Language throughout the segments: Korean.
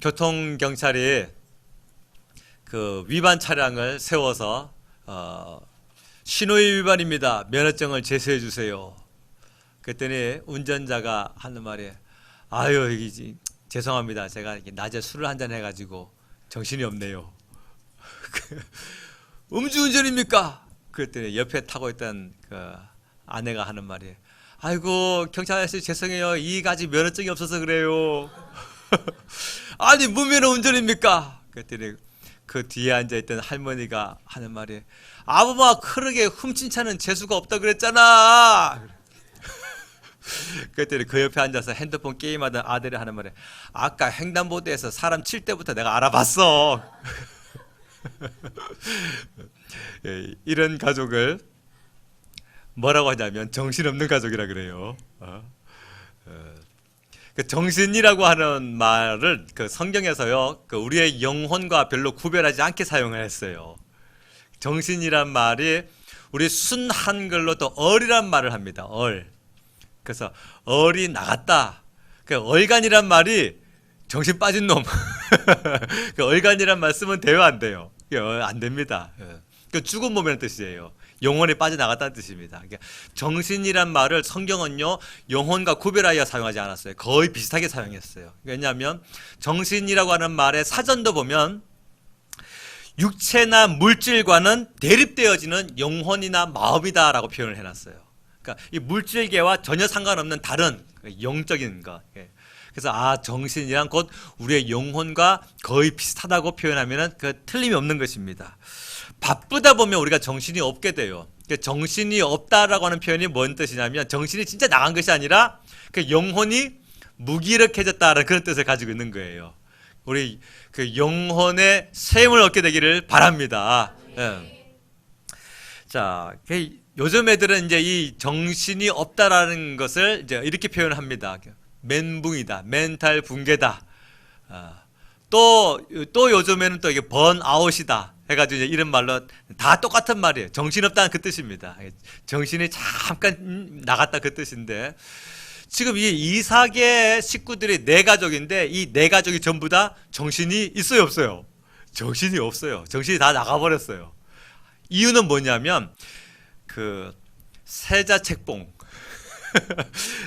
교통경찰이 그 위반 차량을 세워서 신호위 위반입니다. 면허증을 제시해 주세요. 그랬더니 운전자가 하는 말이 아유 죄송합니다. 제가 낮에 술을 한잔 해가지고 정신이 없네요. 음주운전입니까? 그랬더니 옆에 타고 있던 그 아내가 하는 말이 아이고 경찰 아저씨 죄송해요. 이까지 면허증이 없어서 그래요. 아니 무면허 운전입니까? 그랬더니 그 뒤에 앉아있던 할머니가 하는 말이 아범아 그러게 훔친 차는 재수가 없다 그랬잖아. 그랬더니 그 옆에 앉아서 핸드폰 게임하던 아들이 하는 말이 아까 횡단보도에서 사람 칠 때부터 내가 알아봤어. 이런 가족을 뭐라고 하냐면 정신없는 가족이라 그래요. 그 정신이라고 하는 말을 그 성경에서요, 그 우리의 영혼과 별로 구별하지 않게 사용을 했어요. 정신이란 말이 우리 순 한글로 또 얼이란 말을 합니다. 얼. 그래서 얼이 나갔다. 그 얼간이란 말이 정신 빠진 놈. 그 얼간이란 말 쓰면 돼요, 안 돼요? 안 됩니다. 그 죽은 몸이라는 뜻이에요. 영혼이 빠져나갔다는 뜻입니다. 그러니까 정신이란 말을 성경은요 영혼과 구별하여 사용하지 않았어요. 거의 비슷하게 사용했어요. 왜냐하면 정신이라고 하는 말의 사전도 보면 육체나 물질과는 대립되어지는 영혼이나 마음이다라고 표현을 해놨어요. 그러니까 이 물질계와 전혀 상관없는 다른 영적인 것. 그래서 정신이란 곧 우리의 영혼과 거의 비슷하다고 표현하면 그 틀림이 없는 것입니다. 바쁘다 보면 우리가 정신이 없게 돼요. 정신이 없다라고 하는 표현이 뭔 뜻이냐면 정신이 진짜 나간 것이 아니라 그 영혼이 무기력해졌다는 그런 뜻을 가지고 있는 거예요. 우리 그 영혼의 셈을 얻게 되기를 바랍니다. 자, 요즘 애들은 이제 이 정신이 없다라는 것을 이제 이렇게 표현합니다. 멘붕이다, 멘탈 붕괴다. 또 요즘에는 또 이게 번아웃이다 해가지고 이제 이런 말로 다 똑같은 말이에요. 정신없다는 그 뜻입니다. 정신이 잠깐 나갔다 그 뜻인데 지금 이 이삭의 식구들이 네 가족인데 이 네 가족이 전부 다 정신이 있어요, 없어요? 정신이 없어요. 정신이 다 나가버렸어요. 이유는 뭐냐면 그 세자책봉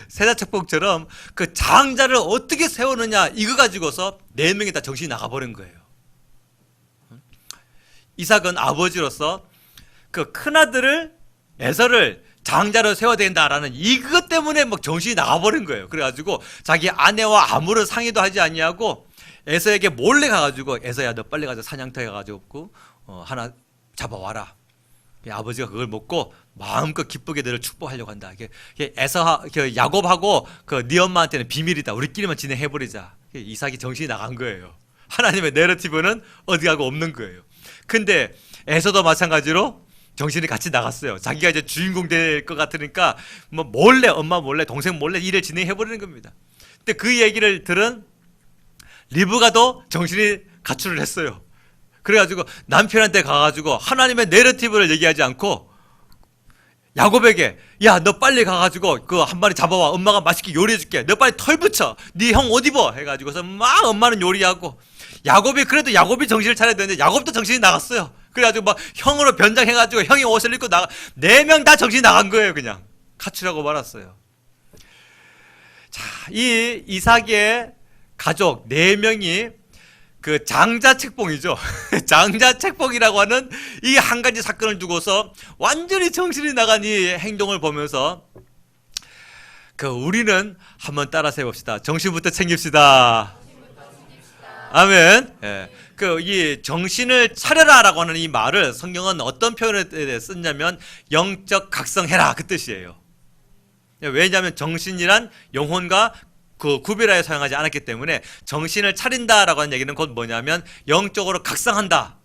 세자책봉처럼 그 장자를 어떻게 세우느냐 이거 가지고서 네 명이 다 정신이 나가버린 거예요. 이삭은 아버지로서 그 큰아들을 에서를 장자로 세워야 된다라는 이것 때문에 막 정신이 나가버린 거예요. 그래가지고 자기 아내와 아무런 상의도 하지 아니하고 에서에게 몰래 가가지고 에서야 너 빨리 가서 사냥터에 가가지고 하나 잡아와라. 아버지가 그걸 먹고 마음껏 기쁘게 너를 축복하려고 한다. 에서 야곱하고 네 엄마한테는 비밀이다. 우리끼리만 진행해버리자. 이삭이 정신이 나간 거예요. 하나님의 내러티브는 어디 가고 없는 거예요. 근데 에서도 마찬가지로 정신이 같이 나갔어요. 자기가 이제 주인공 될 것 같으니까 뭐 몰래 엄마 몰래 동생 몰래 일을 진행해버리는 겁니다. 근데 그 얘기를 들은 리브가도 정신이 가출을 했어요. 그래가지고 남편한테 가가지고 하나님의 내러티브를 얘기하지 않고 야곱에게 야 너 빨리 가가지고 그 한 마리 잡아와. 엄마가 맛있게 요리해줄게. 너 빨리 털 붙여. 네 형 옷 입어. 해가지고서 막 엄마는 요리하고 야곱이 그래도 야곱이 정신을 차려야 되는데 야곱도 정신이 나갔어요. 그래가지고 막 형으로 변장해가지고 형이 옷을 입고 나가 네 명 다 정신이 나간 거예요. 그냥 가출하고 말았어요. 자, 이 이삭의 가족 네 명이 그 장자책봉이죠. 장자책봉이라고 하는 이 한 가지 사건을 두고서 완전히 정신이 나간 이 행동을 보면서 그 우리는 한번 따라서 해봅시다. 정신부터 챙깁시다. 아멘. 예. 이 정신을 차려라라고 하는 이 말을 성경은 어떤 표현을 썼냐면 영적 각성해라 그 뜻이에요. 왜냐하면 정신이란 영혼과 그 구별하여 사용하지 않았기 때문에 정신을 차린다라고 하는 얘기는 곧 뭐냐면 영적으로 각성한다.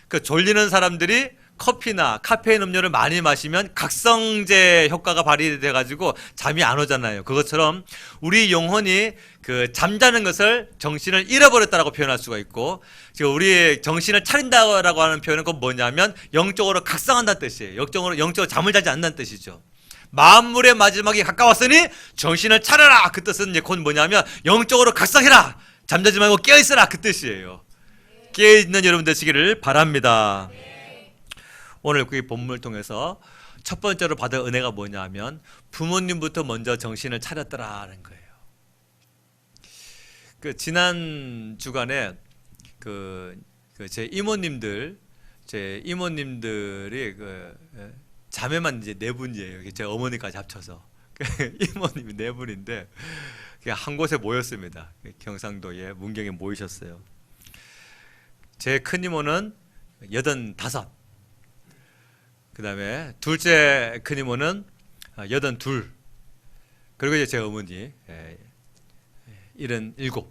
그 졸리는 사람들이 커피나 카페인 음료를 많이 마시면 각성제 효과가 발휘돼 가지고 잠이 안 오잖아요. 그것처럼 우리 영혼이 그 잠자는 것을 정신을 잃어버렸다라고 표현할 수가 있고, 지금 우리 정신을 차린다라고 하는 표현은 곧 뭐냐면 영적으로 각성한다는 뜻이에요. 영적으로 잠을 자지 않는다는 뜻이죠. 만물의 마지막이 가까웠으니 정신을 차려라. 그 뜻은 이제 곧 뭐냐면 영적으로 각성해라. 잠자지 말고 깨어있으라 그 뜻이에요. 깨어있는 여러분 되시기를 바랍니다. 오늘 그 본문을 통해서 첫 번째로 받은 은혜가 뭐냐 하면 부모님부터 먼저 정신을 차렸더라는 거예요. 그 지난 주간에 제 이모님들이 자매만 이제 네 분이에요. 제 어머니까지 합쳐서 이모님이 네 분인데 한 곳에 모였습니다. 경상도에 문경에 모이셨어요. 제 큰 이모는 85. 그 다음에 둘째 큰 이모는 82. 그리고 이제 제 어머니 77.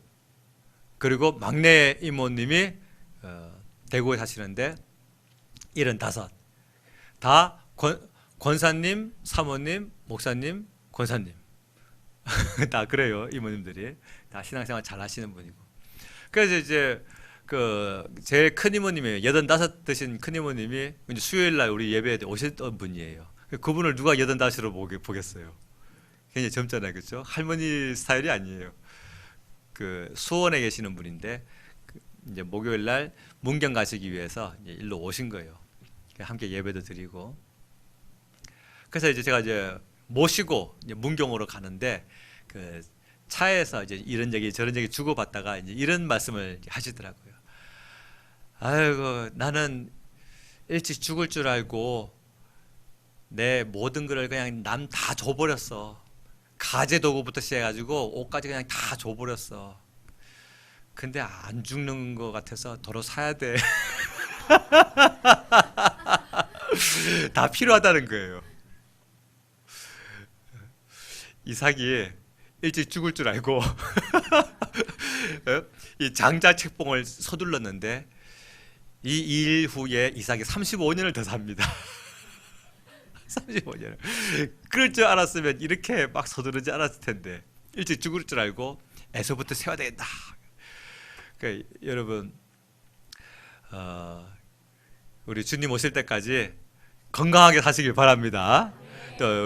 그리고 막내 이모님이 대구에 사시는데 75. 다 권사님, 사모님, 목사님, 권사님. 다 그래요. 이모님들이 다 신앙생활 잘 하시는 분이고. 그래서 이제 제 큰 이모님이 85 되신 큰 이모님이 이제 수요일 날 우리 예배에 오셨던 분이에요. 그분을 누가 85으로 보겠어요. 굉장히 젊잖아요, 그렇죠? 할머니 스타일이 아니에요. 수원에 계시는 분인데 이제 목요일 날 문경 가시기 위해서 이제 일로 오신 거예요. 함께 예배도 드리고. 그래서 이제 제가 이제 모시고 이제 문경으로 가는데 차에서 이제 이런 얘기 저런 얘기 주고받다가 이제 이런 말씀을 하시더라고요. 아이고, 나는 일찍 죽을 줄 알고 내 모든 거를 그냥 남 다 줘버렸어. 가재 도구부터 시작해가지고 옷까지 그냥 다 줘버렸어. 근데 안 죽는 것 같아서 도로 사야 돼. 다 필요하다는 거예요. 이삭이 일찍 죽을 줄 알고 이 장자 책봉을 서둘렀는데 이 일 후에 이삭이 35년을 더 삽니다. 35년을. 그럴 줄 알았으면 이렇게 막 서두르지 않았을 텐데 일찍 죽을 줄 알고 에서부터 세워야 되겠다. 그러니까 여러분 우리 주님 오실 때까지 건강하게 사시길 바랍니다. 또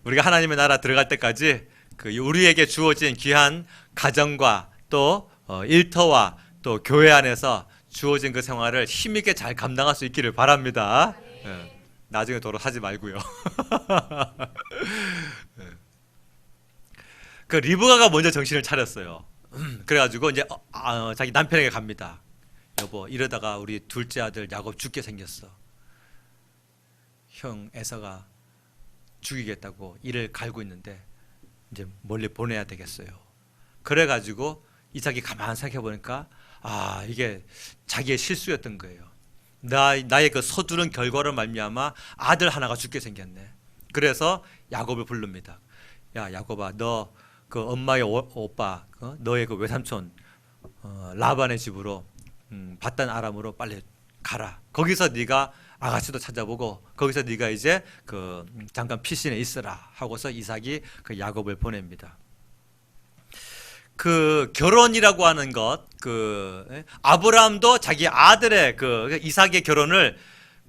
우리가 하나님의 나라 들어갈 때까지 우리에게 주어진 귀한 가정과 또 일터와 또 교회 안에서 주어진 그 생활을 힘있게 잘 감당할 수 있기를 바랍니다. 나중에 도로 하지 말고요. 리브가가 먼저 정신을 차렸어요. 그래가지고 이제 자기 남편에게 갑니다. 여보, 이러다가 우리 둘째 아들 야곱 죽게 생겼어. 형 에서가 죽이겠다고 이를 갈고 있는데 이제 멀리 보내야 되겠어요. 그래가지고 이삭이 가만히 생각해 보니까 이게 자기의 실수였던 거예요. 나의 그 서두른 결과로 말미암아 아들 하나가 죽게 생겼네. 그래서 야곱을 부릅니다. 야, 야곱아, 너 그 엄마의 오빠, 너의 그 외삼촌 라반의 집으로 바단 아람으로 빨리 가라. 거기서 네가 아가씨도 찾아보고 거기서 네가 이제 잠깐 피신해 있으라 하고서 이삭이 야곱을 보냅니다. 결혼이라고 하는 것, 아브라함도 자기 아들의 이삭의 결혼을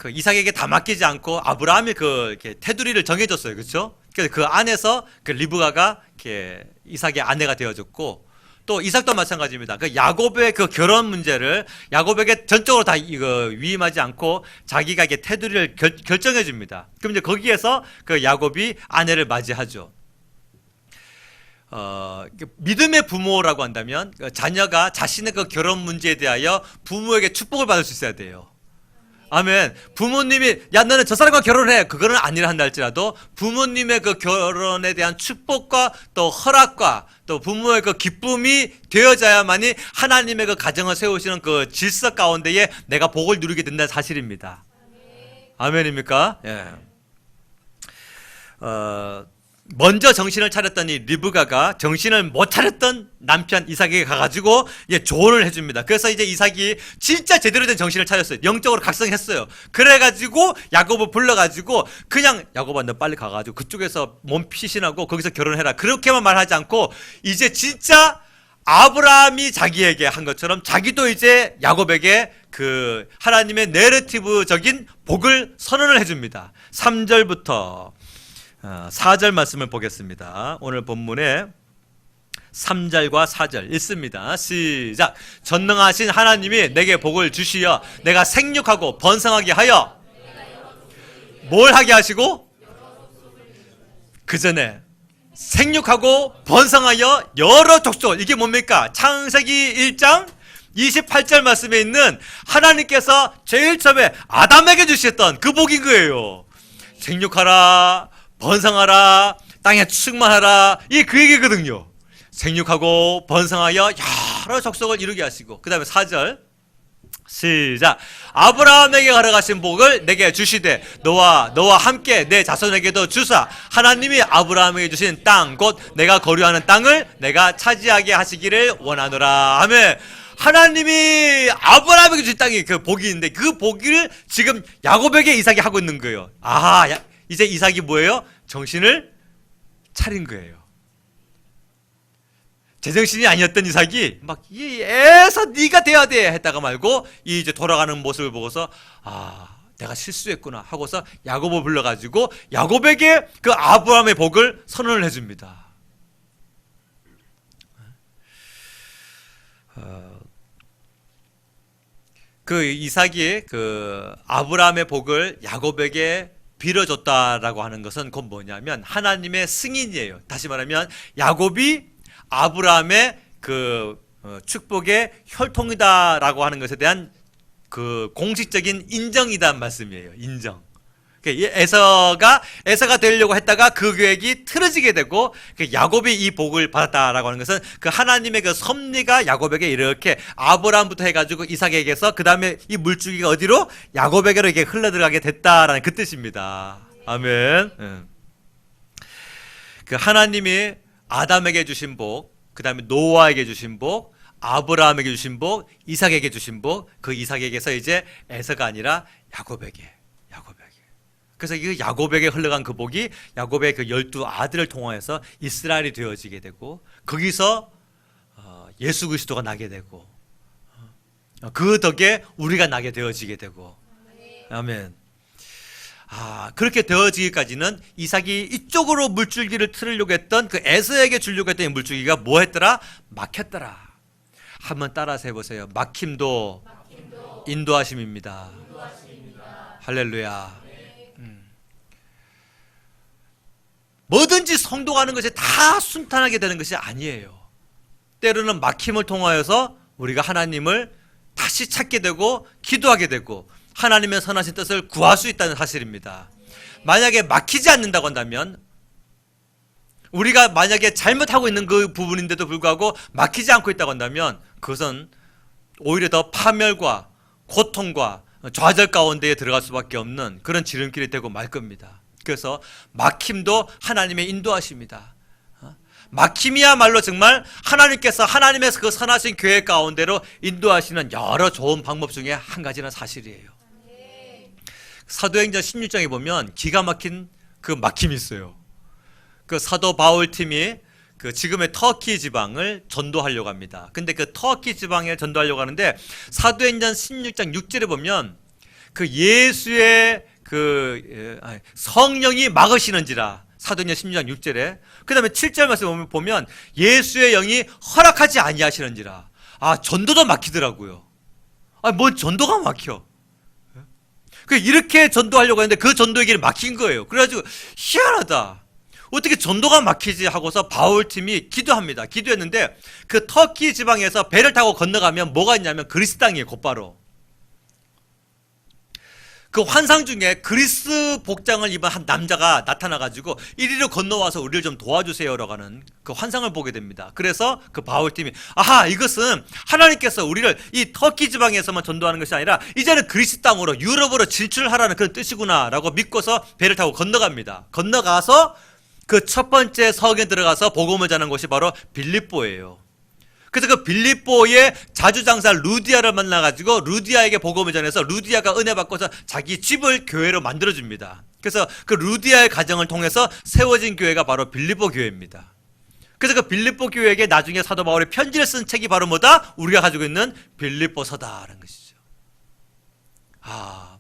이삭에게 다 맡기지 않고 아브라함이 이렇게 테두리를 정해줬어요, 그렇죠? 그래서 그 안에서 리브가가 이렇게 이삭의 아내가 되어줬고, 또 이삭도 마찬가지입니다. 야곱의 결혼 문제를 야곱에게 전적으로 다 위임하지 않고 자기가 이게 테두리를 결정해 줍니다. 그럼 이제 거기에서 야곱이 아내를 맞이하죠. 믿음의 부모라고 한다면 자녀가 자신의 결혼 문제에 대하여 부모에게 축복을 받을 수 있어야 돼요. 아멘. 부모님이 야 너는 저 사람과 결혼해 그거는 아니라 한다 할지라도 부모님의 결혼에 대한 축복과 또 허락과 또 부모의 기쁨이 되어져야만이 하나님의 가정을 세우시는 질서 가운데에 내가 복을 누리게 된다는 사실입니다. 아멘입니까? 예. 먼저 정신을 차렸던 이 리브가가 정신을 못 차렸던 남편 이삭에게 가가지고 조언을 해줍니다. 그래서 이제 이삭이 진짜 제대로 된 정신을 차렸어요. 영적으로 각성했어요. 그래가지고 야곱을 불러가지고 그냥 야곱아 너 빨리 가가지고 그쪽에서 몸 피신하고 거기서 결혼해라 그렇게만 말하지 않고 이제 진짜 아브라함이 자기에게 한 것처럼 자기도 이제 야곱에게 하나님의 내러티브적인 복을 선언을 해줍니다. 3절부터 4절 말씀을 보겠습니다. 오늘 본문에 3절과 4절 읽습니다. 시작. 전능하신 하나님이 내게 복을 주시어 내가 생육하고 번성하게 하여 뭘 하게 하시고? 그 전에 생육하고 번성하여 여러 족속. 이게 뭡니까? 창세기 1장 28절 말씀에 있는 하나님께서 제일 처음에 아담에게 주셨던 그 복인 거예요. 생육하라, 번성하라, 땅에 충만하라. 이게 그 얘기거든요. 생육하고 번성하여 여러 족속을 이루게 하시고, 그 다음에 4절 시작. 아브라함에게 허락하신 복을 내게 주시되 너와 함께 내 자손에게도 주사 하나님이 아브라함에게 주신 땅 곧 내가 거류하는 땅을 내가 차지하게 하시기를 원하노라. 아멘. 하나님이 아브라함에게 주신 땅이 그 복이 있는데 그 복을 지금 야곱에게 이삭이 하고 있는 거예요. 아하, 이제 이삭이 뭐예요? 정신을 차린 거예요. 제정신이 아니었던 이삭이 막 애서 네가 돼야 돼 했다가 말고 이제 돌아가는 모습을 보고서 내가 실수했구나 하고서 야곱을 불러가지고 야곱에게 그 아브라함의 복을 선언을 해줍니다. 그 이삭이 그 아브라함의 복을 야곱에게 빌어줬다라고 하는 것은 곧 뭐냐면 하나님의 승인이에요. 다시 말하면 야곱이 아브라함의 그 축복의 혈통이다라고 하는 것에 대한 그 공식적인 인정이란 말씀이에요. 인정. 에서가 되려고 했다가 그 계획이 틀어지게 되고 야곱이 이 복을 받았다라고 하는 것은 그 하나님의 그 섭리가 야곱에게 이렇게 아브라함부터 해가지고 이삭에게서 그 다음에 이 물줄기가 어디로 야곱에게로 이렇게 흘러들어가게 됐다라는 그 뜻입니다. 아멘. 그 하나님이 아담에게 주신 복, 그 다음에 노아에게 주신 복, 아브라함에게 주신 복, 이삭에게 주신 복, 그 이삭에게서 이제 에서가 아니라 야곱에게. 그래서 이 야곱에게 흘러간 그 복이 야곱의 그 12아들을 통하여서 이스라엘이 되어지게 되고 거기서 예수 그리스도가 나게 되고 그 덕에 우리가 나게 되어지게 되고. 아멘. 그렇게 되어지기까지는 이삭이 이쪽으로 물줄기를 틀으려고 했던 그 에서에게 주려고 했던 이 물줄기가 뭐 했더라? 막혔더라. 한번 따라서 해보세요. 막힘도 인도하심입니다. 할렐루야. 뭐든지 성도하는 것이 다 순탄하게 되는 것이 아니에요. 때로는 막힘을 통하여서 우리가 하나님을 다시 찾게 되고 기도하게 되고 하나님의 선하신 뜻을 구할 수 있다는 사실입니다. 만약에 막히지 않는다고 한다면 우리가 만약에 잘못하고 있는 그 부분인데도 불구하고 막히지 않고 있다고 한다면 그것은 오히려 더 파멸과 고통과 좌절 가운데에 들어갈 수밖에 없는 그런 지름길이 되고 말 겁니다. 그래서 막힘도 하나님의 인도하십니다. 막힘이야말로 정말 하나님께서 하나님의 그 선하신 계획 가운데로 인도하시는 여러 좋은 방법 중에 한 가지는 사실이에요. 사도행전 16장에 보면 기가 막힌 그 막힘이 있어요. 그 사도 바울 팀이 그 지금의 터키 지방을 전도하려고 합니다. 근데 그 터키 지방에 전도하려고 하는데 사도행전 16장 6절에 보면 그 예수의 그 성령이 막으시는지라. 사도행전 16장 6절에. 그 다음에 7절 말씀 보면 예수의 영이 허락하지 아니하시는지라. 전도도 막히더라고요. 뭔 전도가 막혀. 이렇게 전도하려고 했는데 그 전도의 길이 막힌 거예요. 그래가지고 희한하다. 어떻게 전도가 막히지 하고서 바울팀이 기도합니다. 기도했는데 그 터키 지방에서 배를 타고 건너가면 뭐가 있냐면 그리스 땅이에요. 곧바로. 그 환상 중에 그리스 복장을 입은 한 남자가 나타나가지고 이리로 건너와서 우리를 좀 도와주세요라고 하는 그 환상을 보게 됩니다. 그래서 그 바울팀이 이것은 하나님께서 우리를 이 터키 지방에서만 전도하는 것이 아니라 이제는 그리스 땅으로 유럽으로 진출하라는 그런 뜻이구나 라고 믿고서 배를 타고 건너갑니다. 건너가서 그 첫 번째 성에 들어가서 복음을 전하는 곳이 바로 빌립보예요. 그래서 그 빌립보의 자주장사 루디아를 만나가지고 루디아에게 복음을 전해서 루디아가 은혜 받고서 자기 집을 교회로 만들어줍니다. 그래서 그 루디아의 가정을 통해서 세워진 교회가 바로 빌립보 교회입니다. 그래서 그 빌립보 교회에게 나중에 사도 바울이 편지를 쓴 책이 바로 뭐다? 우리가 가지고 있는 빌립보서다라는 것이죠.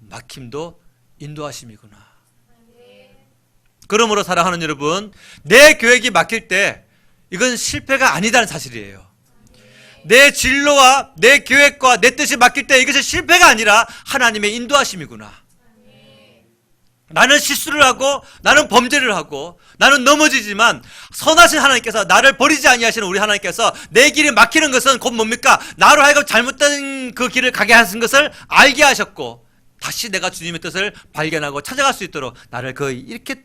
막힘도 인도하심이구나. 그러므로 사랑하는 여러분, 내 계획이 막힐 때 이건 실패가 아니다는 사실이에요. 내 진로와 내 계획과 내 뜻이 맡길 때 이것이 실패가 아니라 하나님의 인도하심이구나. 나는 실수를 하고 나는 범죄를 하고 나는 넘어지지만 선하신 하나님께서 나를 버리지 아니하시는 우리 하나님께서 내 길이 막히는 것은 곧 뭡니까? 나로 하여금 잘못된 그 길을 가게 하신 것을 알게 하셨고 다시 내가 주님의 뜻을 발견하고 찾아갈 수 있도록 나를 이렇게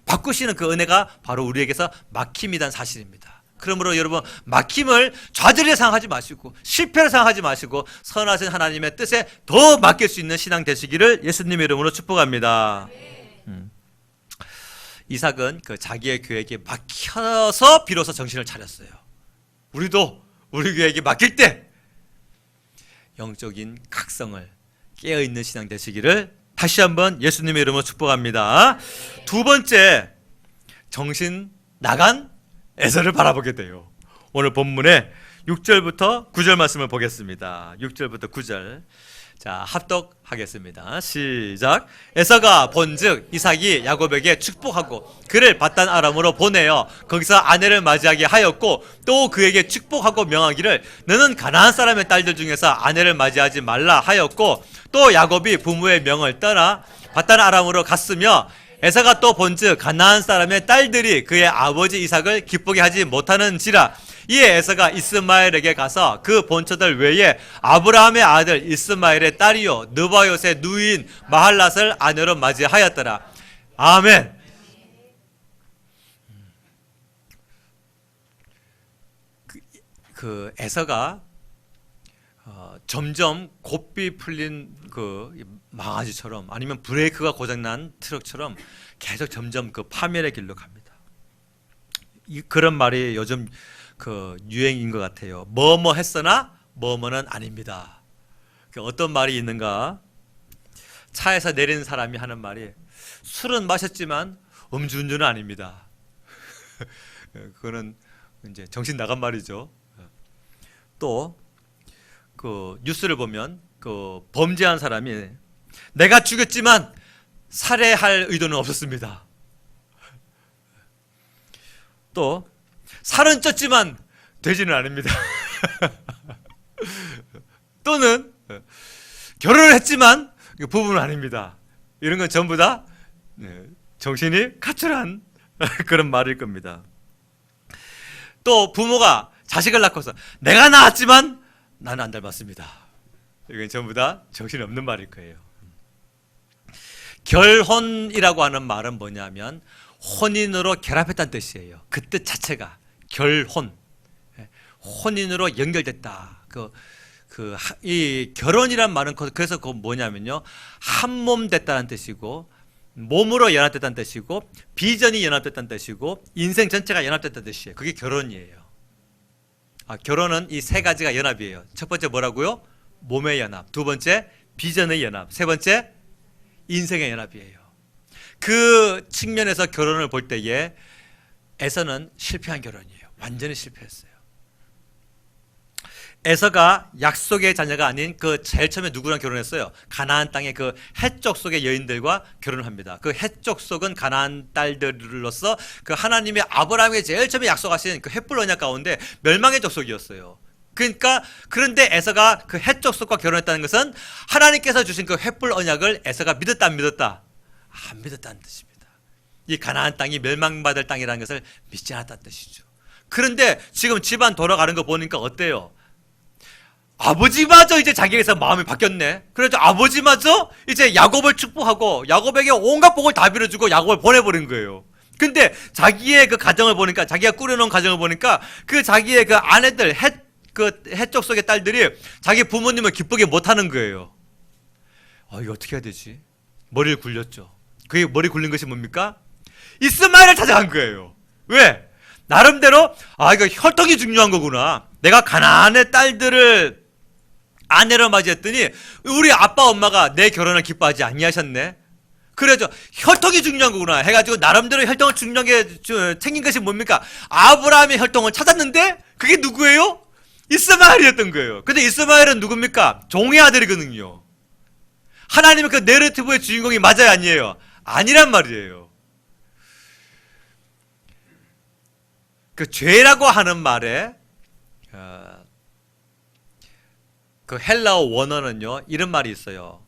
바꾸시는 그 은혜가 바로 우리에게서 막힘이란 사실입니다. 그러므로 여러분, 막힘을 좌절에 생각하지 마시고 실패를 생각하지 마시고 선하신 하나님의 뜻에 더 맡길 수 있는 신앙 되시기를 예수님의 이름으로 축복합니다. 이삭은 그 자기의 계획에 막혀서 비로소 정신을 차렸어요. 우리도 우리 계획에 막힐 때 영적인 각성을 깨어있는 신앙 되시기를 다시 한번 예수님의 이름으로 축복합니다. 두 번째, 정신 나간 에서를 바라보게 돼요. 오늘 본문의 6절부터 9절 말씀을 보겠습니다. 6절부터 9절. 자, 합독하겠습니다. 시작. 에서가 본즉 이삭이 야곱에게 축복하고 그를 밧단 아람으로 보내어 거기서 아내를 맞이하게 하였고 또 그에게 축복하고 명하기를 너는 가나안 사람의 딸들 중에서 아내를 맞이하지 말라 하였고 또 야곱이 부모의 명을 떠나 밧단 아람으로 갔으며 에서가 또 본즉 가나안 사람의 딸들이 그의 아버지 이삭을 기쁘게 하지 못하는지라 이에 에서가 이스마엘에게 가서 그 본처들 외에 아브라함의 아들 이스마엘의 딸이요 느바요의 누이인 마할랏을 아내로 맞이하였더라. 아멘. 그 에서가 점점 고삐 풀린 그 망아지처럼 아니면 브레이크가 고장난 트럭처럼 계속 점점 그 파멸의 길로 갑니다. 그런 말이 요즘 그 유행인 것 같아요. 뭐뭐 했으나 뭐뭐는 아닙니다. 어떤 말이 있는가? 차에서 내리는 사람이 하는 말이 술은 마셨지만 음주운전은 아닙니다. 그거는 이제 정신 나간 말이죠. 또 그 뉴스를 보면 그 범죄한 사람이 내가 죽였지만 살해할 의도는 없었습니다. 또 살은 쪘지만 되지는 않습니다. 또는 결혼을 했지만 부부는 아닙니다. 이런 건 전부 다 정신이 가출한 그런 말일 겁니다. 또 부모가 자식을 낳고서 내가 낳았지만 나는 안 닮았습니다. 이건 전부 다 정신이 없는 말일 거예요. 결혼이라고 하는 말은 뭐냐면 혼인으로 결합했다는 뜻이에요. 그 뜻 자체가 결혼, 혼인으로 연결됐다. 이 결혼이란 말은 그래서 그 뭐냐면요, 한 몸 됐다는 뜻이고, 몸으로 연합됐다는 뜻이고, 비전이 연합됐다는 뜻이고, 인생 전체가 연합됐다는 뜻이에요. 그게 결혼이에요. 결혼은 이 세 가지가 연합이에요. 첫 번째 뭐라고요? 몸의 연합. 두 번째 비전의 연합. 세 번째 인생의 연합이에요. 그 측면에서 결혼을 볼 때에 에서는 실패한 결혼이에요. 완전히 실패했어요. 에서가 약속의 자녀가 아닌 그 제일 처음에 누구랑 결혼했어요? 가나안 땅의 그 헷족 속의 여인들과 결혼을 합니다. 그 헷족 속은 가나안 딸들로서 그 하나님의 아브라함에게 제일 처음에 약속하신 그 헷불 언약 가운데 멸망의 족속이었어요. 그런데 에서가 그 헷족 속과 결혼했다는 것은 하나님께서 주신 그 헷불 언약을 에서가 믿었다 안 믿었다? 안 믿었다는 뜻입니다. 이 가나안 땅이 멸망받을 땅이라는 것을 믿지 않았다는 뜻이죠. 그런데 지금 집안 돌아가는 거 보니까 어때요? 아버지마저 이제 자기에게서 마음이 바뀌었네. 그래서 아버지마저 이제 야곱을 축복하고 야곱에게 온갖 복을 다 빌어주고 야곱을 보내버린 거예요. 근데 자기의 그 가정을 보니까, 자기가 꾸려놓은 가정을 보니까 그 자기의 그 아내들, 헷족 속의 딸들이 자기 부모님을 기쁘게 못하는 거예요. 이거 어떻게 해야 되지? 머리를 굴렸죠. 그게 머리 굴린 것이 뭡니까? 이스마엘을 찾아간 거예요. 왜? 나름대로 이거 혈통이 중요한 거구나. 내가 가나안의 딸들을 아내로 맞이했더니 우리 아빠 엄마가 내 결혼을 기뻐하지 아니하셨네. 그래서 혈통이 중요한 거구나 해가지고 나름대로 혈통을 중요하게 챙긴 것이 뭡니까? 아브라함의 혈통을 찾았는데 그게 누구예요? 이스마엘이었던 거예요. 근데 이스마엘은 누굽니까? 종의 아들이거든요. 하나님의 그 내러티브의 주인공이 맞아요, 아니에요? 아니란 말이에요. 그 죄라고 하는 말에 그 헬라어 원어는요 이런 말이 있어요.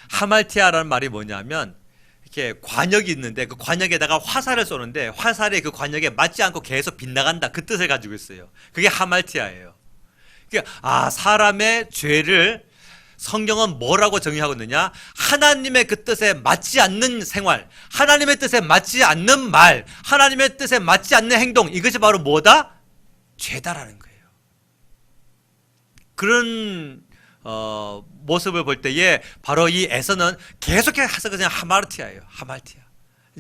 하말티아라는 말이 뭐냐면 이렇게 관역이 있는데 그 관역에다가 화살을 쏘는데 화살이 그 관역에 맞지 않고 계속 빗나간다, 그 뜻을 가지고 있어요. 그게 하말티아예요. 그러니까 사람의 죄를 성경은 뭐라고 정의하고 있느냐? 하나님의 그 뜻에 맞지 않는 생활, 하나님의 뜻에 맞지 않는 말, 하나님의 뜻에 맞지 않는 행동, 이것이 바로 뭐다? 죄다라는 거예요. 그런 모습을 볼 때에 바로 이 에서는 계속해서 그냥 하말티아예요. 하말티아.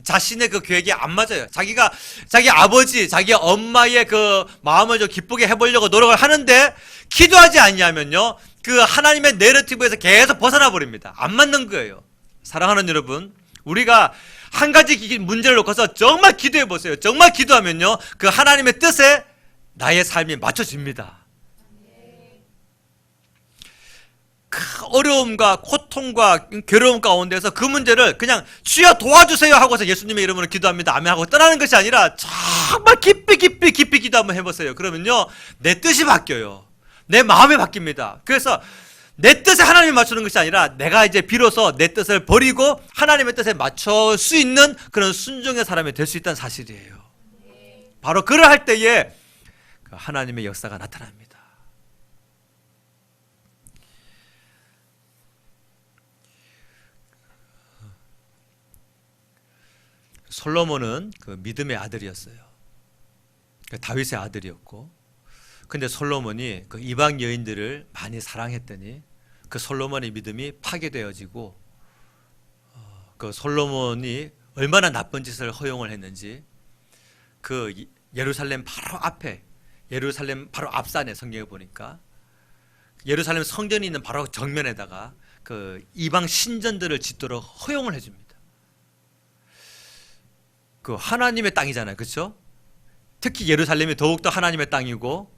자신의 그 계획이 안 맞아요. 자기가 자기 아버지, 자기 엄마의 그 마음을 좀 기쁘게 해보려고 노력을 하는데 기도하지 않냐면요, 그 하나님의 내러티브에서 계속 벗어나 버립니다. 안 맞는 거예요. 사랑하는 여러분, 우리가 한 가지 문제를 놓고서 정말 기도해 보세요. 정말 기도하면요, 그 하나님의 뜻에 나의 삶이 맞춰집니다. 어려움과 고통과 괴로움 가운데서 그 문제를 그냥 주여 도와주세요 하고서 예수님의 이름으로 기도합니다, 아멘 하고 떠나는 것이 아니라 정말 깊이 기도 한번 해보세요. 그러면요 내 뜻이 바뀌어요. 내 마음이 바뀝니다. 그래서 내 뜻에 하나님이 맞추는 것이 아니라 내가 이제 비로소 내 뜻을 버리고 하나님의 뜻에 맞출 수 있는 그런 순종의 사람이 될 수 있다는 사실이에요. 바로 그를 할 때에 하나님의 역사가 나타납니다. 솔로몬은 그 믿음의 아들이었어요. 다윗의 아들이었고, 근데 솔로몬이 그 이방 여인들을 많이 사랑했더니 그 솔로몬의 믿음이 파괴되어지고, 그 솔로몬이 얼마나 나쁜 짓을 허용을 했는지 그 예루살렘 바로 앞에, 예루살렘 바로 앞산에 성경에 보니까 예루살렘 성전이 있는 바로 정면에다가 그 이방 신전들을 짓도록 허용을 해줍니다. 그 하나님의 땅이잖아요, 그렇죠? 특히 예루살렘이 더욱더 하나님의 땅이고,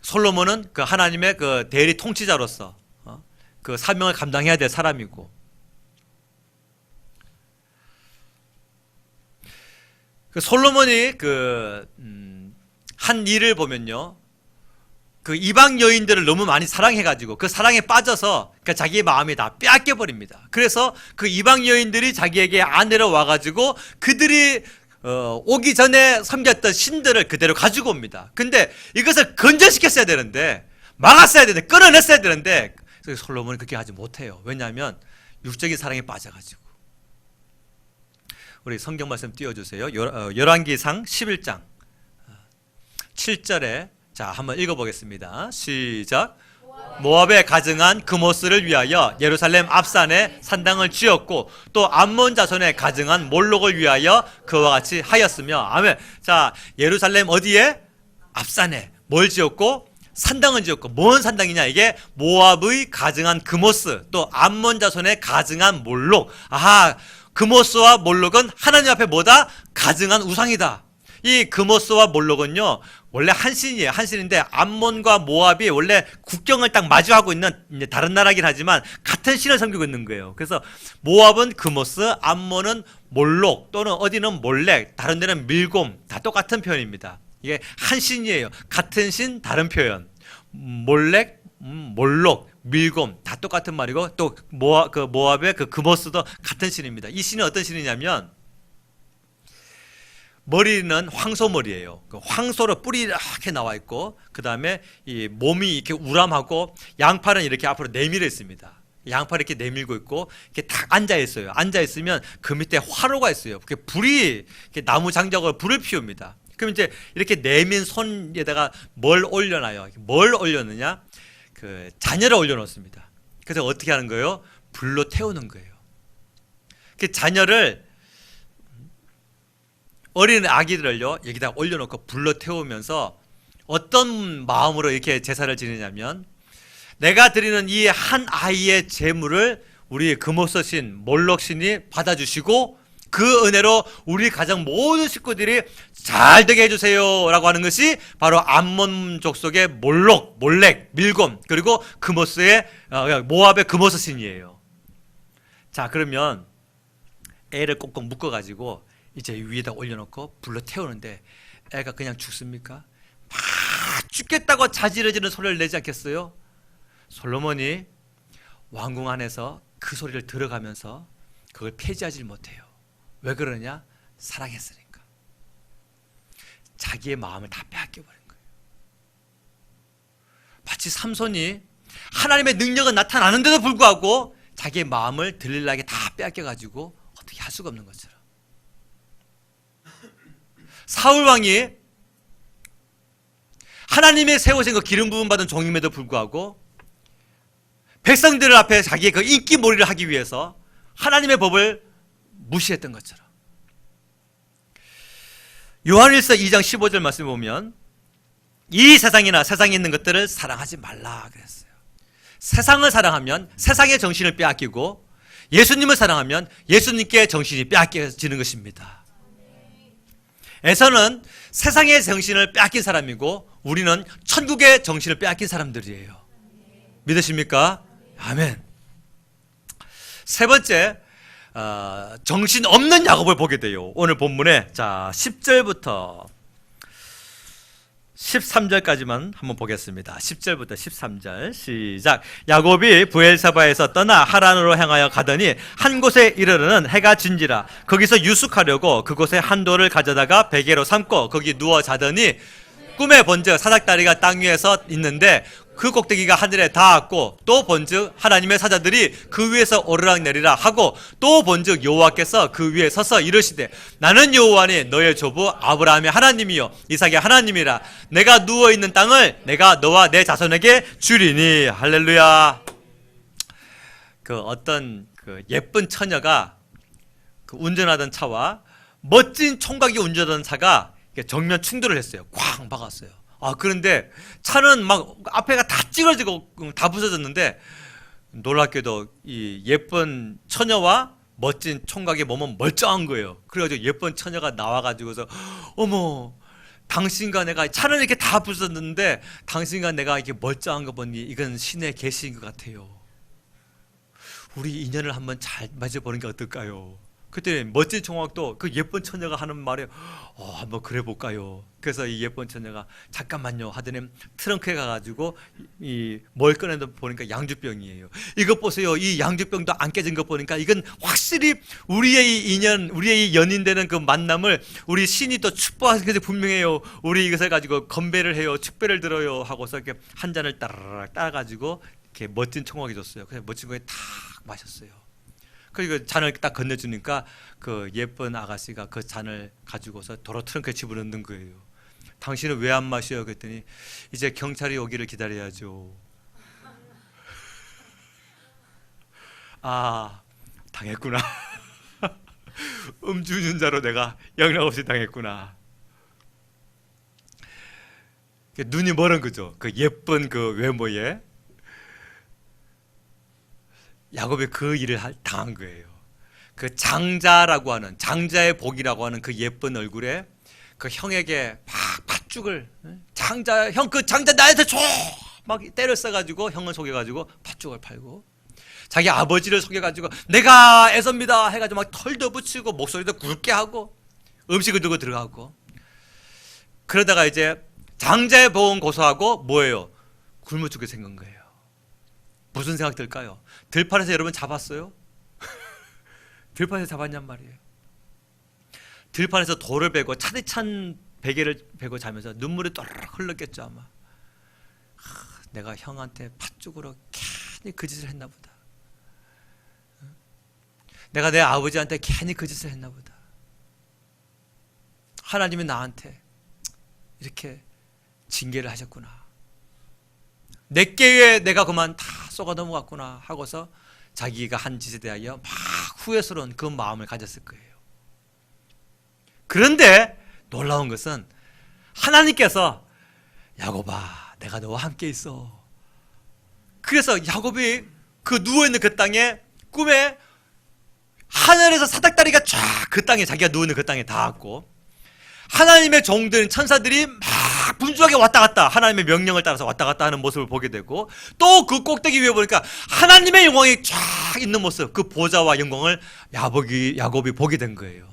솔로몬은 그 하나님의 그 대리 통치자로서 그 사명을 감당해야 될 사람이고, 그 솔로몬이 한 일을 보면요, 그 이방 여인들을 너무 많이 사랑해가지고 그 사랑에 빠져서 그 자기의 마음이 다 빼앗겨 버립니다. 그래서 그 이방 여인들이 자기에게 아내로 와가지고 그들이 오기 전에 섬겼던 신들을 그대로 가지고 옵니다. 근데 이것을 건전시켰어야 되는데, 막았어야 되는데, 끌어냈어야 되는데 솔로몬은 그렇게 하지 못해요. 왜냐하면 육적인 사랑에 빠져가지고. 우리 성경 말씀 띄워주세요. 열왕기상 11장 7절에 자, 한번 읽어보겠습니다. 시작. 모압에 가증한 그모스를 위하여 예루살렘 앞산에 산당을 지었고 또 암몬 자손에 가증한 몰록을 위하여 그와 같이 하였으며, 아멘. 자, 예루살렘 어디에? 앞산에 뭘 지었고? 산당을 지었고. 뭔 산당이냐? 이게 모압의 가증한 그모스, 또 암몬 자손에 가증한 몰록. 아하, 그모스와 몰록은 하나님 앞에 뭐다? 가증한 우상이다. 이 그모스와 몰록은요 원래 한 신이에요. 한 신인데 암몬과 모압이 원래 국경을 딱 마주하고 있는 다른 나라긴 하지만 같은 신을 섬기고 있는 거예요. 그래서 모압은 그모스, 암몬은 몰록, 또는 어디는 몰렉, 다른 데는 밀곰, 다 똑같은 표현입니다. 이게 한 신이에요. 같은 신, 다른 표현. 몰렉, 몰록, 밀곰 다 똑같은 말이고, 또 모압의 그 그모스도 같은 신입니다. 이 신은 어떤 신이냐면 머리는 황소머리예요. 그 황소로 뿔이 이렇게 나와 있고, 그 다음에 이 몸이 이렇게 우람하고, 양팔은 이렇게 앞으로 내밀어 있습니다. 양팔이 이렇게 내밀고 있고, 이렇게 딱 앉아 있어요. 앉아 있으면 그 밑에 화로가 있어요. 그게 불이 이렇게 나무 장작으로 불을 피웁니다. 그럼 이제 이렇게 내민 손에다가 뭘 올려놔요. 뭘 올려느냐? 그 자녀를 올려놓습니다. 그래서 어떻게 하는 거예요? 불로 태우는 거예요. 그 자녀를, 어린 아기들을요 여기다 올려놓고 불로 태우면서 어떤 마음으로 이렇게 제사를 지내냐면, 내가 드리는 이 한 아이의 제물을 우리 금오서신 몰록신이 받아주시고 그 은혜로 우리 가정 모든 식구들이 잘 되게 해주세요 라고 하는 것이 바로 암몬 족속의 몰록, 몰렉, 밀곰, 그리고 금오스의 모압의 금오서신이에요. 자, 그러면 애를 꼭꼭 묶어가지고 이제 위에다 올려놓고 불러 태우는데 애가 그냥 죽습니까? 막 죽겠다고 자지러지는 소리를 내지 않겠어요? 솔로몬이 왕궁 안에서 그 소리를 들어가면서 그걸 폐지하지 못해요. 왜 그러냐? 사랑했으니까. 자기의 마음을 다 빼앗겨버린 거예요. 마치 삼손이 하나님의 능력은 나타나는데도 불구하고 자기의 마음을 들릴라게 다 빼앗겨가지고 어떻게 할 수가 없는 것처럼. 사울 왕이 하나님의 세우신 그 기름 부음 받은 종임에도 불구하고 백성들 앞에 자기의 그 인기몰이를 하기 위해서 하나님의 법을 무시했던 것처럼. 요한일서 2장 15절 말씀을 보면 이 세상이나 세상에 있는 것들을 사랑하지 말라 그랬어요. 세상을 사랑하면 세상의 정신을 빼앗기고 예수님을 사랑하면 예수님께 정신이 빼앗겨지는 것입니다. 에서는 세상의 정신을 빼앗긴 사람이고 우리는 천국의 정신을 빼앗긴 사람들이에요. 믿으십니까? 아멘. 세 번째, 정신 없는 야곱을 보게 돼요. 오늘 본문에 자 10절부터 13절까지만 한번 보겠습니다. 10절부터 13절 시작. 야곱이 브엘사바에서 떠나 하란으로 향하여 가더니 한 곳에 이르러는 해가 진지라 거기서 유숙하려고 그곳에 한 돌을 가져다가 베개로 삼고 거기 누워 자더니 꿈에 본즉 사닥다리가 땅 위에서 있는데 그 꼭대기가 하늘에 닿았고 또 본즉 하나님의 사자들이 그 위에서 오르락내리라 하고 또 본즉 여호와께서 그 위에 서서 이르시되 나는 여호와니 너의 조부 아브라함의 하나님이요 이삭의 하나님이라 내가 누워있는 땅을 내가 너와 내 자손에게 주리니. 할렐루야. 그 어떤 그 예쁜 처녀가 그 운전하던 차와 멋진 총각이 운전하던 차가 정면 충돌을 했어요. 쾅 박았어요. 그런데 차는 막 앞에가 다 찌그러지고 다 부서졌는데 놀랍게도 이 예쁜 처녀와 멋진 총각의 몸은 멀쩡한 거예요. 그래가지고 예쁜 처녀가 나와가지고서 어머 당신과 내가 차는 이렇게 다 부서졌는데 당신과 내가 이렇게 멀쩡한 거 보니 이건 신의 계시인 것 같아요. 우리 인연을 한번 잘 맺어보는 게 어떨까요? 그때 멋진 총각도 그 예쁜 처녀가 하는 말에 한번 그래 볼까요? 그래서 이 예쁜 처녀가 잠깐만요 하더니 트렁크에 가가지고 이 뭘 꺼내다 보니까 양주병이에요. 이것 보세요. 이 양주병도 안 깨진 것 보니까 이건 확실히 우리의 이 인연, 우리의 이 연인되는 그 만남을 우리 신이 또 축복하는 게 분명해요. 우리 이것을 가지고 건배를 해요. 축배를 들어요. 하고서 이렇게 한 잔을 따라락 따가지고 이렇게 멋진 총각이 줬어요. 그래서 멋진 거에 탁 마셨어요. 그리고 잔을 딱 건네주니까 그 예쁜 아가씨가 그 잔을 가지고서 도로 트렁크에 집어넣는 거예요. 당신은 왜 안 마셔요? 그랬더니 이제 경찰이 오기를 기다려야죠. 당했구나. 음주운전자로 내가 영락없이 당했구나. 눈이 멀은 거죠. 그 예쁜 그 외모에 야곱이 그 일을 당한 거예요. 그 장자라고 하는 장자의 복이라고 하는 그 예쁜 얼굴에 그 형에게 막 팥죽을 장자 형 그 장자 나한테 줘! 막 때를 써가지고 형을 속여가지고 팥죽을 팔고 자기 아버지를 속여가지고 내가 애섭니다 해가지고 막 털도 붙이고 목소리도 굵게 하고 음식을 들고 들어가고 그러다가 이제 장자의 복은 고소하고 뭐예요? 굶어 죽게 생긴 거예요. 무슨 생각 들까요? 들판에서 여러분 잡았어요? 들판에서 잡았냔 말이에요. 들판에서 돌을 베고 차디찬 베개를 베고 자면서 눈물이 또르륵 흘렀겠죠 아마. 내가 형한테 팥죽으로 괜히 그 짓을 했나 보다. 내가 내 아버지한테 괜히 그 짓을 했나 보다. 하나님이 나한테 이렇게 징계를 하셨구나. 내게 내가 그만 다 쏘가 넘어갔구나 하고서 자기가 한 짓에 대하여 막 후회스러운 그 마음을 가졌을 거예요. 그런데 놀라운 것은 하나님께서 야곱아 내가 너와 함께 있어. 그래서 야곱이 그 누워있는 그 땅에 꿈에 하늘에서 사닥다리가 쫙 그 땅에 자기가 누워있는 그 땅에 닿았고 하나님의 종들 천사들이 막 분주하게 왔다 갔다 하나님의 명령을 따라서 왔다 갔다 하는 모습을 보게 되고 또 그 꼭대기 위에 보니까 하나님의 영광이 쫙 있는 모습 그 보좌와 영광을 야곱이 보게 된 거예요.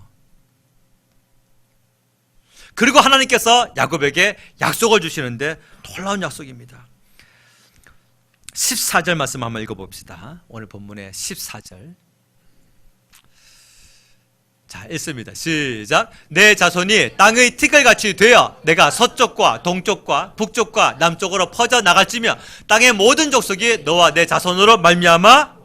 그리고 하나님께서 야곱에게 약속을 주시는데 놀라운 약속입니다. 14절 말씀 한번 읽어봅시다. 오늘 본문의 14절. 자, 읽습니다. 시작. 내 자손이 땅의 티끌같이 되어 내가 서쪽과 동쪽과 북쪽과 남쪽으로 퍼져 나갈지며 땅의 모든 족속이 너와 내 자손으로 말미암아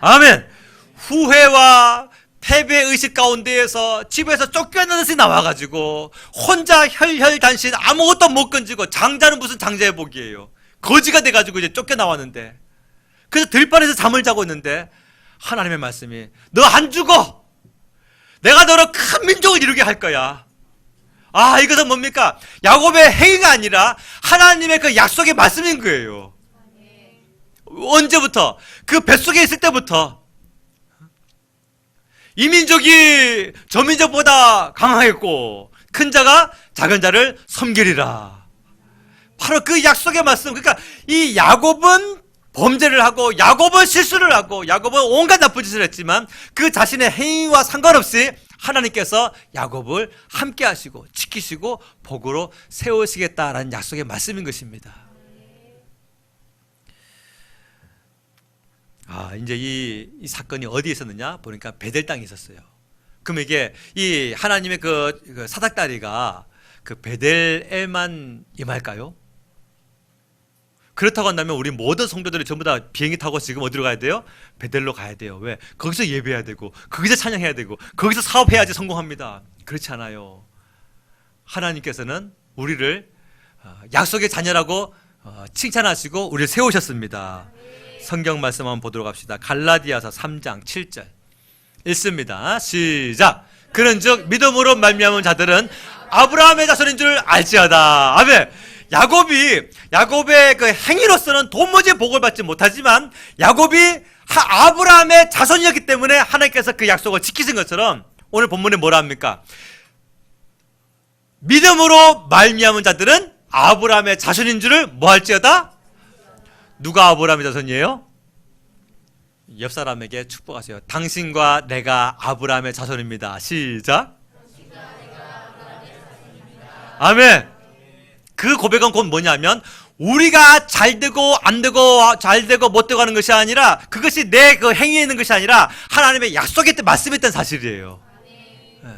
아멘. 후회와 패배의식 가운데에서 집에서 쫓겨나듯이 나와가지고 혼자 혈혈단신 아무것도 못 건지고 장자는 무슨 장자의 복이에요. 거지가 돼가지고 이제 쫓겨나왔는데, 그래서 들판에서 잠을 자고 있는데 하나님의 말씀이 너 안 죽어, 내가 너로 큰 민족을 이루게 할 거야. 아, 이것은 뭡니까? 야곱의 행위가 아니라 하나님의 그 약속의 말씀인 거예요. 언제부터? 그 뱃속에 있을 때부터 이 민족이 저 민족보다 강하겠고 큰 자가 작은 자를 섬기리라. 바로 그 약속의 말씀. 그러니까 이 야곱은 범죄를 하고 야곱은 실수를 하고 야곱은 온갖 나쁜 짓을 했지만 그 자신의 행위와 상관없이 하나님께서 야곱을 함께 하시고 지키시고 복으로 세우시겠다라는 약속의 말씀인 것입니다. 아, 이제 이 사건이 어디에 있었느냐 보니까 베델 땅에 있었어요. 그럼 이게 이 하나님의 그 사닥다리가 그 베델에만 임할까요? 그렇다고 한다면 우리 모든 성도들이 전부 다 비행기 타고 지금 어디로 가야 돼요? 베델로 가야 돼요. 왜? 거기서 예배해야 되고 거기서 찬양해야 되고 거기서 사업해야지 성공합니다. 그렇지 않아요. 하나님께서는 우리를 약속의 자녀라고 칭찬하시고 우리를 세우셨습니다. 성경 말씀 한번 보도록 합시다. 갈라디아서 3장 7절 읽습니다. 시작. 그런즉 믿음으로 말미암은 자들은 아브라함의 자손인 줄 알지어다. 아멘. 야곱의 그 행위로서는 도무지 복을 받지 못하지만 야곱이 아브라함의 자손이었기 때문에 하나님께서 그 약속을 지키신 것처럼 오늘 본문에 뭐라 합니까? 믿음으로 말미암은 자들은 아브라함의 자손인 줄을 뭐 할지어다? 누가 아브라함의 자손이에요? 옆 사람에게 축복하세요. 당신과 내가 아브라함의 자손입니다. 시작. 아멘. 그 고백은 곧 뭐냐면 우리가 잘 되고 안 되고 잘 되고 못 되고 하는 것이 아니라 그것이 내 그 행위에 있는 것이 아니라 하나님의 약속의 때 말씀했던 사실이에요. 네.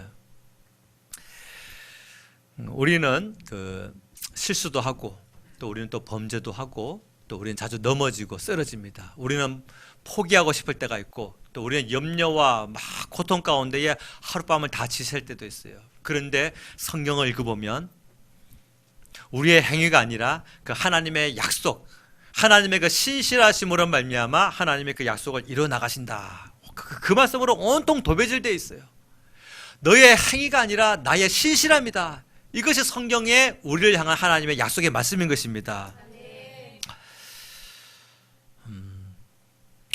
우리는 그 실수도 하고 또 우리는 또 범죄도 하고 또 우리는 자주 넘어지고 쓰러집니다. 우리는 포기하고 싶을 때가 있고 또 우리는 염려와 막 고통 가운데에 하룻밤을 다 지샐 때도 있어요. 그런데 성경을 읽어보면 우리의 행위가 아니라 그 하나님의 약속, 하나님의 그 신실하심으로 말미암아 하나님의 그 약속을 이뤄 나가신다. 그 말씀으로 온통 도배질되어 있어요. 너의 행위가 아니라 나의 신실함이다. 이것이 성경에 우리를 향한 하나님의 약속의 말씀인 것입니다.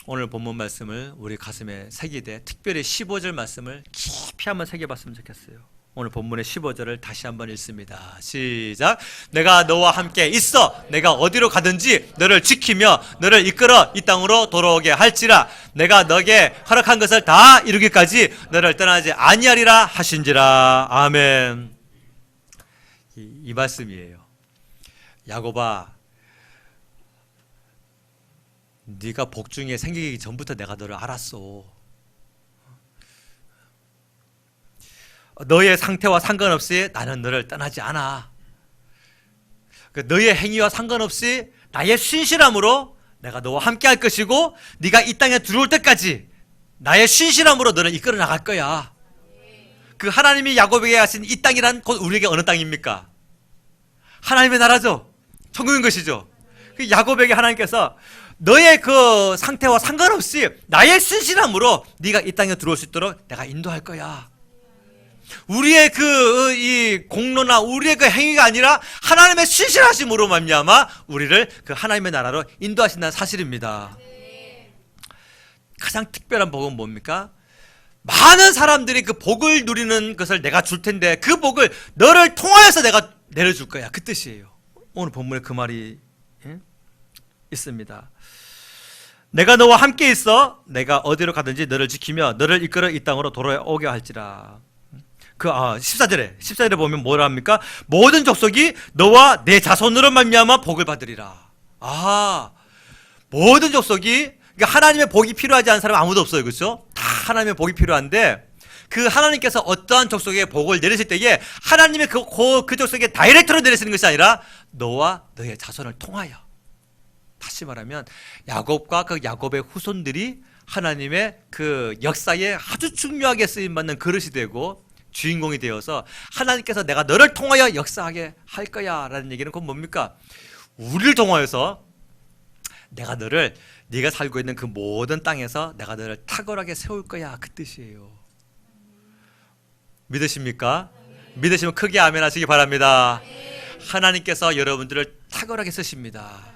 오늘 본문 말씀을 우리 가슴에 새기되 특별히 15절 말씀을 깊이 한번 새겨봤으면 좋겠어요. 오늘 본문의 15절을 다시 한번 읽습니다. 시작. 내가 너와 함께 있어 내가 어디로 가든지 너를 지키며 너를 이끌어 이 땅으로 돌아오게 할지라 내가 너에게 허락한 것을 다 이루기까지 너를 떠나지 아니하리라 하신지라. 아멘. 이 말씀이에요. 야곱아, 네가 복중에 생기기 전부터 내가 너를 알았어. 너의 상태와 상관없이 나는 너를 떠나지 않아. 너의 행위와 상관없이 나의 신실함으로 내가 너와 함께 할 것이고 네가 이 땅에 들어올 때까지 나의 신실함으로 너를 이끌어 나갈 거야. 그 하나님이 야곱에게 하신 이 땅이란 곧 우리에게 어느 땅입니까? 하나님의 나라죠. 천국인 것이죠. 그 야곱에게 하나님께서 너의 그 상태와 상관없이 나의 신실함으로 네가 이 땅에 들어올 수 있도록 내가 인도할 거야. 우리의 이 공로나 우리의 그 행위가 아니라 하나님의 신실하심으로 말미암아 우리를 그 하나님의 나라로 인도하신다는 사실입니다. 가장 특별한 복은 뭡니까? 많은 사람들이 그 복을 누리는 것을 내가 줄 텐데 그 복을 너를 통하여서 내가 내려줄 거야. 그 뜻이에요. 오늘 본문에 그 말이 있습니다. 내가 너와 함께 있어 내가 어디로 가든지 너를 지키며 너를 이끌어 이 땅으로 돌아오게 할지라. 14절에 보면 뭐라 합니까? 모든 족속이 너와 내 자손으로 말미암아 복을 받으리라. 모든 족속이, 그러니까 하나님의 복이 필요하지 않은 사람 아무도 없어요. 그렇죠? 다 하나님의 복이 필요한데, 그 하나님께서 어떠한 족속에 복을 내리실 때에 하나님의 그 족속에 다이렉트로 내리시는 것이 아니라 너와 너의 자손을 통하여, 다시 말하면 야곱과 그 야곱의 후손들이 하나님의 그 역사에 아주 중요하게 쓰임받는 그릇이 되고 주인공이 되어서 하나님께서 내가 너를 통하여 역사하게 할 거야 라는 얘기는 그건 뭡니까? 우리를 통하여서 네가 살고 있는 그 모든 땅에서 내가 너를 탁월하게 세울 거야, 그 뜻이에요. 믿으십니까? 믿으시면 크게 아멘 하시기 바랍니다. 하나님께서 여러분들을 탁월하게 쓰십니다.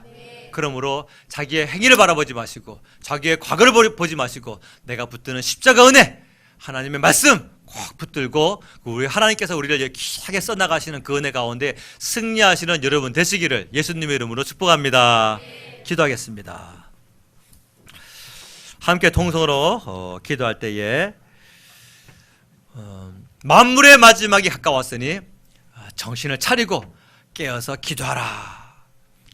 그러므로 자기의 행위를 바라보지 마시고 자기의 과거를 보지 마시고 내가 붙드는 십자가 은혜, 하나님의 말씀 꼭 붙들고 우리 하나님께서 우리를 귀하게 써나가시는 그 은혜 가운데 승리하시는 여러분 되시기를 예수님의 이름으로 축복합니다. 기도하겠습니다. 함께 통성으로 기도할 때에 만물의 마지막이 가까웠으니 정신을 차리고 깨어서 기도하라.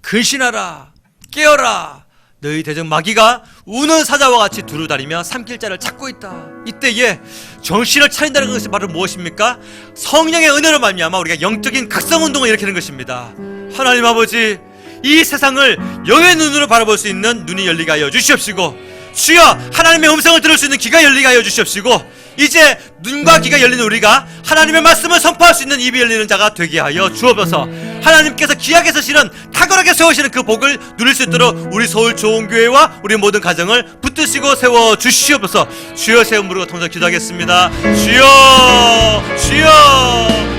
근신하라. 깨어라. 너희 대적 마귀가 우는 사자와 같이 두루다니며 삼킬 자를 찾고 있다. 이때에 정신을 차린다는 것이 바로 무엇입니까? 성령의 은혜로 말미암아 우리가 영적인 각성운동을 일으키는 것입니다. 하나님 아버지, 이 세상을 영의 눈으로 바라볼 수 있는 눈이 열리게 하여 주시옵시고, 주여 하나님의 음성을 들을 수 있는 귀가 열리게 하여 주시옵시고, 이제 눈과 귀가 열리는 우리가 하나님의 말씀을 선포할 수 있는 입이 열리는 자가 되게 하여 주옵소서. 하나님께서 귀하게 쓰시는 탁월하게 세우시는 그 복을 누릴 수 있도록 우리 서울 좋은교회와 우리 모든 가정을 붙드시고 세워 주시옵소서. 주여 세운 무릎을 통해서 기도하겠습니다. 주여, 주여.